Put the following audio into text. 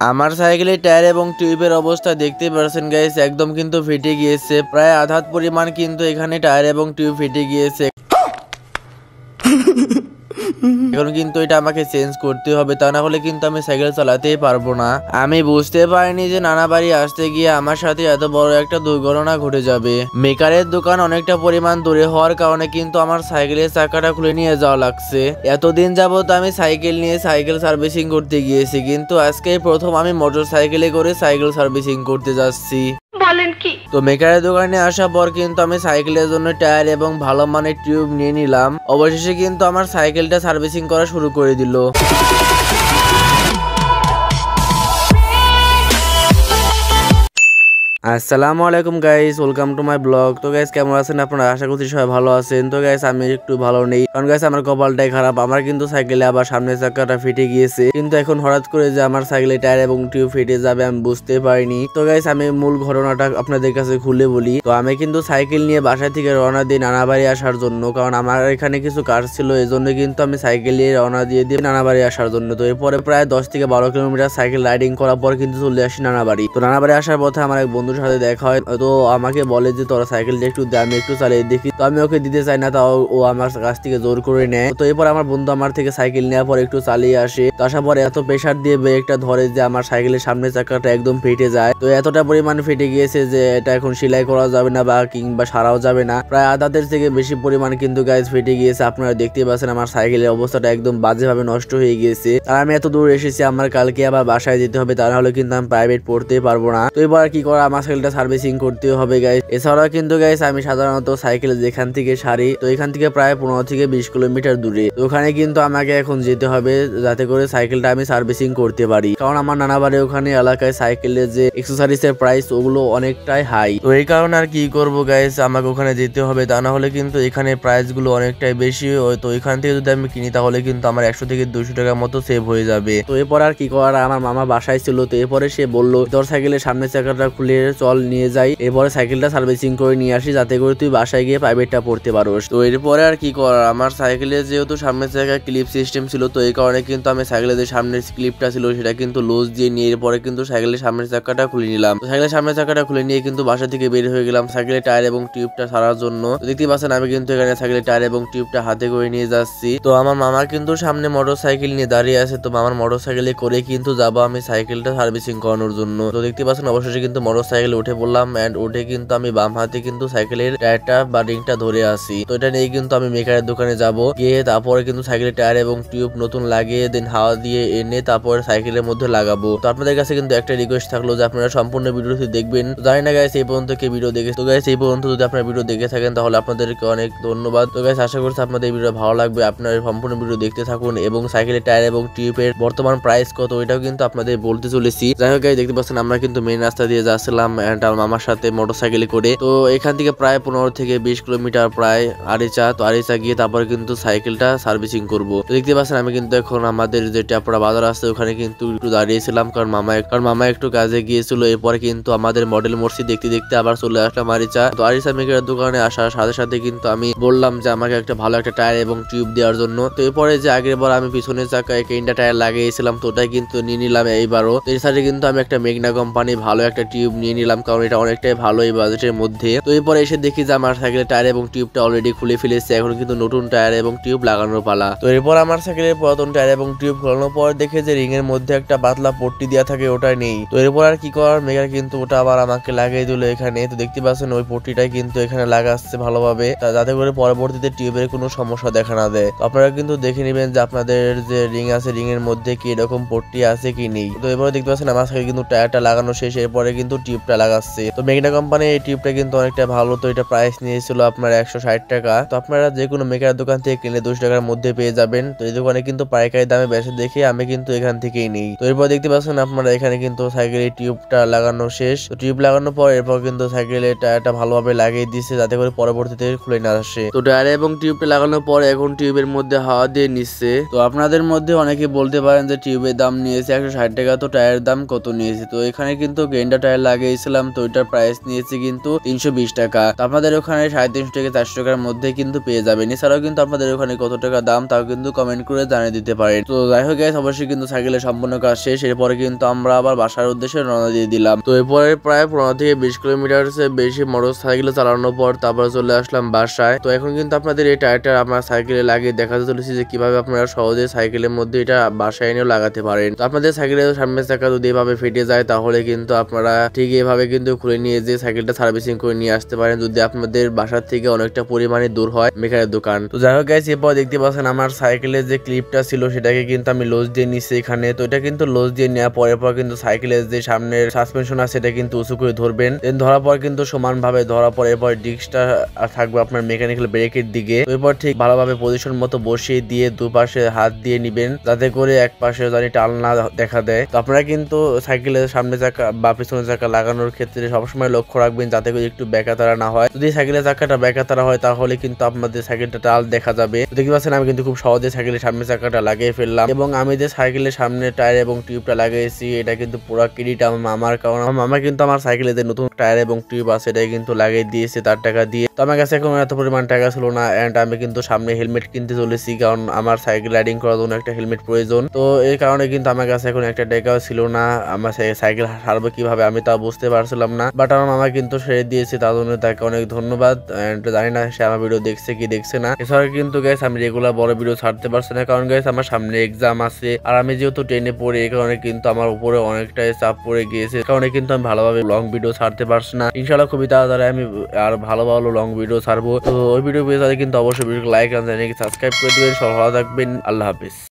আমার সাইকেলের টায়ার এবং টিউবের অবস্থা দেখতে পাচ্ছেন গাইস, একদম কিন্তু ফেটে গিয়েছে। প্রায় আধাত পরিমাণ কিন্তু এখানে টায়ার এবং টিউব ফেটে গিয়েছে। এখন কিন্তু এটা আমাকে চেঞ্জ করতে হবে, তা না হলে কিন্তু আমি সাইকেল চালাতেই পারবো না। আমি বুঝতে পারিনি যে নানা বাড়ি আসতে গিয়ে আমার সাথে এত বড় একটা দুর্ঘটনা ঘটে যাবে। মেকারের দোকান অনেকটা পরিমাণ দূরে হওয়ার কারণে কিন্তু আমার সাইকেলের চাকাটা খুলে নিয়ে যাওয়া লাগছে। এতদিন যাবত আমি সাইকেল নিয়ে সাইকেল সার্ভিসিং করতে গিয়েছি, কিন্তু আজকে প্রথম আমি মোটর সাইকেলে করে সাইকেল সার্ভিসিং করতে যাচ্ছি। তো মেকারের দোকানে আসার পর কিন্তু আমি সাইকেলের জন্য টায়ার এবং ভালো মানের টিউব নিয়ে নিলাম। অবশেষে কিন্তু আমার সাইকেলটা সার্ভিসিং করা শুরু করে দিল। আসসালামু আলাইকুম guys, welcome to my blog. তো গাইস কেমন আছেন আপনারা? আশা করছি সবাই ভালো আছেন। তো গাইস আমি একটু ভালো নেই, কারণ গাইস আমার কপালটাই খারাপ। আমার কিন্তু সাইকেলে আবার সামনের চাকাটা ফেটে গিয়েছে, কিন্তু এখন হঠাৎ করে যে আমার সাইকেলে টায়ার এবং টিউব ফেটে যাবে আমি বুঝতে পারিনি। তো গাইস আমি মূল ঘটনাটা আপনাদের কাছে খুলে বলি। তো আমি কিন্তু সাইকেল নিয়ে বাসা থেকে রওনা দিই নানাবাড়ি আসার জন্য, কারণ আমার এখানে কিছু কাজ ছিল, এই জন্য কিন্তু আমি সাইকেল নিয়ে রওনা দিয়ে নানাবাড়ি আসার জন্য। তো এরপরে প্রায় 10 থেকে 12 কিলোমিটার সাইকেল রাইডিং করার পর কিন্তু চলে আসি নানাবাড়ি। তো নানাবাড়ি আসার পথে আমার এক বন্ধুর সাথে দেখা হয়। তো আমাকে বলে যে তোরা সাইকেলটা একটু দে, আমি একটু চালিয়ে দেখি। তো আমি ওকে দিতে চাই না, তাও ও আমার কাছ থেকে জোর করে নেয়। তো এরপর আমার বন্ধু আমার থেকে সাইকেল নেওয়ার পর একটু চালিয়ে আসে। তো আসার পর এত প্রেসার দিয়ে ব্রেকটা ধরে যে আমার সাইকেলের সামনের চাকাটা একদম ফেটে যায়। তো এতটা পরিমাণ ফেটে গিয়েছে যে এটা এখন সেলাই করা যাবে না বা কিংবা সারাও যাবে না। প্রায় আধাতের থেকে বেশি পরিমাণ কিন্তু গাইজ ফেটে গিয়েছে। আপনারা দেখতেই পাচ্ছেন আমার সাইকেলের অবস্থাটা একদম বাজেভাবে নষ্ট হয়ে গিয়েছে। আর আমি এত দূর এসেছি, আমার কালকে আবার বাসায় যেতে হবে, তা নাহলে কিন্তু আমি প্রাইভেট পড়তে পারবো না। তো এবার কি করা, আমার সাইকেলটা সার্ভিসিং করতে হবে গাইজ। এছাড়াও কিন্তু গাইজ আমি সাধারণত সাইকেল যেখান থেকে সারি, তো এখান থেকে প্রায় 15 থেকে 20 কিলোমিটার দূরে। তো ওখানে কিন্তু আমাকে এখন যেতে হবে, যাতে করে সাইকেলটা আমি সার্ভিসিং করতে পারি। কারণ আমার নানা বাড়ি ওখানে এলাকায় সাইকেলের যে এক্সেসরিজের প্রাইস ওগুলো অনেকটাই হাই। তো এই কারণে আর কি করবো গাইজ, আমাকে ওখানে যেতে হবে, তা না হলে কিন্তু এখানে প্রাইস গুলো অনেকটাই বেশি। তো এখান থেকে যদি আমি কিনি তাহলে কিন্তু আমার 100 থেকে 200 টাকার মতো সেভ হয়ে যাবে। তো এরপর আর কি করার, আমার মামা বাসায় ছিল। তো এরপরে সে বললো তোর সাইকেলের সামনের চাকাটা খুলে চল নিয়ে যাই, এরপরে সাইকেলটা সার্ভিসিং করে নিয়ে আসি, যাতে করে তুই বাসায় গিয়ে প্রাইভেটটা পড়তে পারোস। তো এরপরে আর কি করার, আমার সাইকেলে যেহেতু সামনের চাকায় ক্লিপ সিস্টেম ছিল, তো এই কারণে কিন্তু আমি সাইকেলের যে সামনের ক্লিপটা ছিল সেটা কিন্তু লুজ দিয়ে নিয়ে এরপরে কিন্তু সাইকেলের সামনের চাকাটা খুলে নিলাম। তো সাইকেলের সামনের চাকাটা খুলে নিয়ে কিন্তু বাসা থেকে বের হয়ে গেলাম সাইকেলের টায়ার এবং টিউবটা সারার জন্য। দেখতে পাচ্ছেন আমি কিন্তু এখানে সাইকেলের টায়ার এবং টিউবটা হাতে করে নিয়ে যাচ্ছি। তো আমার মামা কিন্তু সামনে মোটর সাইকেল নিয়ে দাঁড়িয়ে আছে। তো মামার মোটর সাইকেলে করে কিন্তু যাবো আমি সাইকেলটা সার্ভিসিং করানোর জন্য। তো দেখতে পাচ্ছেন অবশেষে কিন্তু মোটর সাইকেলে উঠে পড়লাম, এন্ড উঠে কিন্তু আমি বাম হাতে কিন্তু সাইকেলের টায়ারটা বা রিংটা ধরে আসি। তো এটা নিয়ে কিন্তু আমি মেকারের দোকানে যাব, গিয়ে তারপরে কিন্তু সাইকেলের টায়ার এবং টিউব নতুন লাগিয়ে দেন হাওয়া দিয়ে এনে তারপরে সাইকেলের মধ্যে লাগাবো। তো আপনাদের কাছে কিন্তু একটা রিকোয়েস্ট থাকলো যে আপনারা সম্পূর্ণ ভিডিওটি দেখবেন। জানি না গাইস এই পর্যন্ত কে ভিডিও দেখে, তো গাইস এই পর্যন্ত যদি আপনারা ভিডিও দেখে থাকেন তাহলে আপনাদেরকে অনেক ধন্যবাদ। তো গাইস আশা করছি আপনাদের ভিডিও ভালো লাগবে, আপনারা সম্পূর্ণ ভিডিও দেখতে থাকুন। এবং সাইকেলের টায়ার এবং টিউবের বর্তমান প্রাইস কত এটাও কিন্তু আপনাদের বলতে চলেছি। যাই হোক গাইস দেখতে পাচ্ছেন আমরা কিন্তু মেইন রাস্তা দিয়ে যাচ্ছিলাম আমার মামার সাথে মোটরসাইকেলে করে। তো এখান থেকে প্রায় 15 থেকে 20 কিলোমিটার প্রায় আরিচা। তো আরিচা গিয়ে তারপরে কিন্তু সাইকেলটা সার্ভিসিং করব। তো দেখতে পাচ্ছেন আমি কিন্তু এখন আমাদের যে টাপড়া বাজার আছে ওখানে কিন্তু একটু দাঁড়িয়েছিলাম, কারণ মামা একটু কাজে গিয়েছিল। এরপরে কিন্তু আমাদের মডেল মসজিদ দেখতে দেখতে আবার চলে আসলাম আরিচা। তো আরিচা মেকারের দোকানে আসার সাথে সাথে কিন্তু আমি বললাম যে আমাকে একটা ভালো একটা টায়ার এবং টিউব দেওয়ার জন্য। তো এরপরে যে আগের বার আমি পিছনের চাকায় কেইনটা টায়ার লাগিয়েছিলাম, তো ওটাই কিন্তু নিয়ে নিলাম এইবারও। এর সাথে কিন্তু আমি একটা মেঘনা কোম্পানি ভালো একটা টিউব নিয়ে নিলাম, কারণ এটা অনেকটাই ভালো এই বাজেটের মধ্যে। তো এরপরে এসে দেখি যে আমার সাইকেলের টায়ার এবং টিউবটা অলরেডি খুলে ফেলেছে, এখন কিন্তু নতুন টায়ার এবং টিউব লাগানোর পালা। তো এরপর আমার সাইকেলের পুরাতন টায়ার এবং টিউব খোলানোর পর দেখে যে রিং এর মধ্যে একটা পাতলা পট্টি দেওয়া থাকে ওটা নেই। তো এরপর আর কি করার, মেকার কিন্তু ওটা আবার আমাকে লাগিয়ে দিল এখানে। তো দেখতে পাচ্ছেন ওই পট্টিটাই কিন্তু এখানে লাগাচ্ছে ভালোভাবে, যাতে করে পরবর্তীতে টিউবের কোনো সমস্যা দেখা না দেয়। তো আপনারা কিন্তু দেখে নেবেন যে আপনাদের যে রিং আছে রিং এর মধ্যে কি এরকম পট্টি আছে কি নেই। তো এরপরে দেখতে পাচ্ছেন আমার সাইকেল কিন্তু টায়ারটা লাগানো শেষ, এরপরে কিন্তু টিউবটা লাগাচ্ছে। তো মেঘনা কোম্পানির এই টিউবটা কিন্তু অনেকটা ভালো। তো এটা প্রাইস নিয়েছিল আপনার 160 টাকা। তো আপনারা যে কোনো মেকার দোকান থেকে কিনলে 200 টাকার মধ্যে পেয়ে যাবেন। তো এই দোকানে কিন্তু পাইকারি দামে বেচে দেখে আমি কিন্তু এখান থেকেই নেই। তো এরপর দেখতে পাচ্ছেন আপনারা এখানে কিন্তু সাইকেলের টিউবটা লাগানো শেষ। তো টিউব লাগানোর পর এরপর কিন্তু সাইকেলের টায়ারটা ভালোভাবে লাগিয়ে দিচ্ছে, যাতে করে পরবর্তীতে খুলে না আসে। তো টায়ার এবং টিউবটা লাগানোর পর এখন টিউবের মধ্যে হাওয়া দিয়ে নিচ্ছে। তো আপনাদের মধ্যে অনেকে বলতে পারেন যে টিউবের দাম নিয়েছে 160 টাকা, তো টায়ারের দাম কত নিয়েছে? তো এখানে কিন্তু গেন্ডা টায়ার লাগিয়ে পেয়েছিলাম, তো ওইটার প্রাইস নিয়েছি কিন্তু 320 টাকা। তো আপনাদের ওখানে 350 থেকে 400 টাকার মধ্যে কিন্তু পেয়ে যাবেন। এছাড়াও কিন্তু আপনাদের ওখানে কত টাকা দাম তাও কিন্তু কমেন্ট করে জানিয়ে দিতে পারেন। তো যাই হোক গাইস, অবশ্যই কিন্তু সাইকেলের সম্পূর্ণ কাজ শেষ। এরপরে কিন্তু আমরা আবার বাসার উদ্দেশ্যে রওনা দিয়ে দিলাম। তো এরপরে প্রায় 15 থেকে 20 কিলোমিটার বেশি মোটর সাইকেল চালানোর পর তারপর চলে আসলাম বাসায়। তো এখন কিন্তু আপনাদের এই টায়ারটা আপনার সাইকেলে লাগিয়ে দেখাতে চলেছি যে কিভাবে আপনারা সহজে সাইকেলের মধ্যে এটা বাসায় এনেও লাগাতে পারেন। তো আপনাদের সাইকেলের সামনের চাকা যদি এভাবে ফেটে যায় তাহলে কিন্তু আপনারা ঠিক এভাবে কিন্তু খুলে নিয়ে যে সাইকেলটা সার্ভিসিং করে নিয়ে আসতে পারেন, যদি আপনাদের বাসার থেকে অনেকটা পরিমাণে দূর হয় মেকারের দোকান। তো যাই হোক গাইস, এরপর দেখতে পাচ্ছেন আমার সাইকেলের যে ক্লিপটা ছিল সেটাকে কিন্তু আমি লোজ দিয়ে নিচ্ছি এখানে। তো এটা কিন্তু লোজ দিয়ে নেওয়ার পরের পর কিন্তু সাইকেলের যে সামনের সাসপেনশন আছে সেটা কিন্তু উঁচু করে ধরবেন। দেন ধরার পর কিন্তু সমানভাবে ধরার পর এরপর ডিস্কটা থাকবে আপনার মেকানিক্যাল ব্রেকের দিকে। তো এরপর ঠিক ভালোভাবে পজিশন মতো বসিয়ে দিয়ে দুপাশে হাত দিয়ে নিবেন যাতে করে এক পাশে জানি টাল না দেখা দেয়। তো আপনারা কিন্তু সাইকেলের সামনে চাকা বা পিছনের চাকা লাগানোর ক্ষেত্রে সবসময় লক্ষ্য রাখবেন যাতে করে একটু ব্যাকাতারা না হয়। যদি সাইকেলের চাকাটা ব্যাকাতারা হয় তাহলে কিন্তু আপনাদের সাইকেলটা টাল দেখা যাবে। দেখতে পাচ্ছেন আমি কিন্তু খুব সহজে সাইকেলের সামনে চাকাটা লাগিয়ে ফেললাম, এবং আমি যে সাইকেলের সামনে টায়ার এবং টিউবটা লাগিয়েছি এটা কিন্তু পুরো ক্রেডিট আমার মামার, কারণ আমার মামা কিন্তু আমার সাইকেলে যে নতুন টায়ার এবং টিউব আছে এটাই কিন্তু লাগিয়ে দিয়েছে তার টাকা দিয়ে। তো আমার কাছে এখন এত পরিমাণ টাকা ছিল না, এন্ড আমি কিন্তু সামনে হেলমেট কিনতে চলেছি কারণ আমার সাইকেল রাইডিং করার জন্য একটা হেলমেট প্রয়োজন। তো এই কারণে কিন্তু আমার কাছে এখন একটা টাকাও ছিল না। আমার সাইকেল হারবো কিভাবে আমি তা বুঝতে পারছিলাম না, বাট আমার মামা কিন্তু সেরে দিয়েছে, তার জন্য তাকে অনেক ধন্যবাদ। জানি না সে আমার ভিডিও দেখছে কি দেখছে না। এছাড়া কিন্তু গাইস আমি রেগুলার বড় ভিডিও ছাড়তে পারছি না, কারণ গাইস আমার সামনে এক্সাম আছে আর আমি যেহেতু টেনে পড়ি এই কারণে কিন্তু আমার উপরে অনেকটাই চাপ পড়ে গিয়েছে, কারণে কিন্তু আমি ভালোভাবে লং ভিডিও ছাড়তে পারছি না। ইনশাআল্লাহ খুবই তাড়াতাড়ি আমি আর ভালো ভালো লং ভিডিও ছাড়বো। তো ওই ভিডিও পেয়ে কিন্তু অবশ্যই ভিডিও লাইক আর চ্যানেলকে সাবস্ক্রাইব করে দিবেন। সবাই ভালো থাকবেন, আল্লাহ হাফেজ।